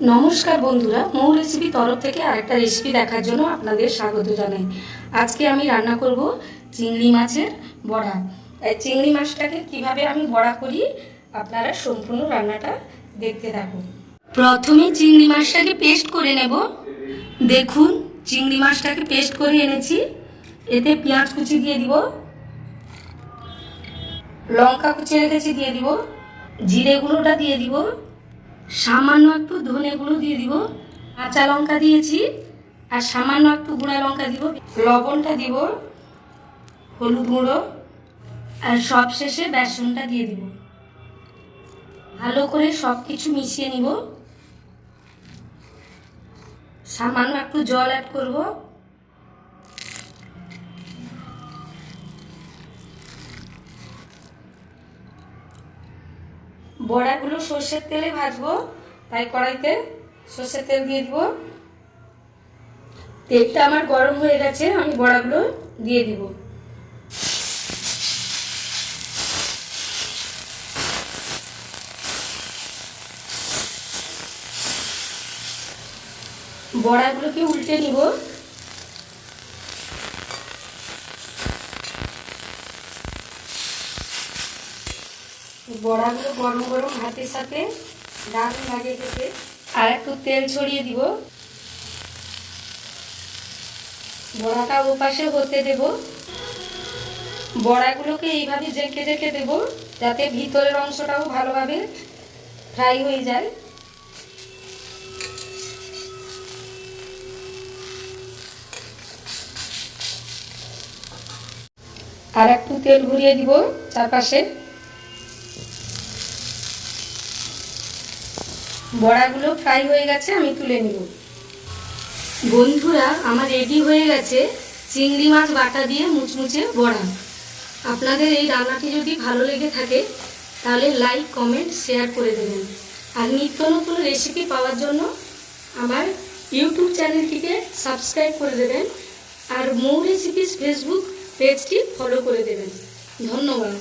নমস্কার বন্ধুরা, মৌ রেসিপি তরফ থেকে আরেকটা রেসিপি দেখার জন্য আপনাদের স্বাগত জানাই। আজকে আমি রান্না করব চিংড়ি মাছের বড়া। এই চিংড়ি মাছটাকে কিভাবে আমি বড়া করি আপনারা সম্পূর্ণ রান্নাটা দেখতে থাকুন। প্রথমে চিংড়ি মাছটাকে পেস্ট করে নেব। দেখুন, চিংড়ি মাছটাকে পেস্ট করে এনেছি। এতে পেঁয়াজ কুচি দিয়ে দিব, লঙ্কা কুচি রেখেছি দিয়ে দিব, জিরে গুঁড়োটা দিয়ে দিব, সামান্য একটু ধনে গুঁড়ো দিয়ে দিব, কাঁচা লঙ্কা দিয়েছি আর সামান্য একটু গুঁড়া লঙ্কা দিব, লবণটা দিব, হলুদ গুঁড়ো আর সব শেষে বেসনটা দিয়ে দিব। ভালো করে সব কিছু মিশিয়ে নিব। সামান্য একটু জল অ্যাড করব। বড়াগুলো সর্ষের তেলে ভাজবো, তাই কড়াইতে সর্ষের তেল দিয়ে দিব। তেলটা আমার গরম হয়ে গেছে, আমি বড়াগুলো দিয়ে দিব। বড়াগুলোকে উল্টে নিব। বড়াগুলো গরম গরম ভাতের সাথে দারুণ লাগে খেতে। আর একটু তেল ছড়িয়ে দিব। বড়াটা ওপাশে হতে দেব। বড়াগুলোকে এইভাবে জেঁকে জেঁকে দেব, যাতে ভিতরের অংশটাও ভালোভাবে ফ্রাই হয়ে যায়। আর একটু তেল ঘুরিয়ে দিব চারপাশে। বড়াগুলো ফ্রাই হয়ে গেছে, আমি তুলে নিব। বন্ধুরা, আমার রেডি হয়ে গেছে চিংড়ি মাছ বাটা দিয়ে মুচমুচে বড়া। আপনাদের এই রান্নাটি যদি ভালো লেগে থাকে তাহলে লাইক, কমেন্ট, শেয়ার করে দেবেন। আর নিত্য নতুন রেসিপি পাওয়ার জন্য আমার ইউটিউব চ্যানেলটিকে সাবস্ক্রাইব করে দেবেন আর মৌ রেসিপিস ফেসবুক পেজটি ফলো করে দেবেন। ধন্যবাদ।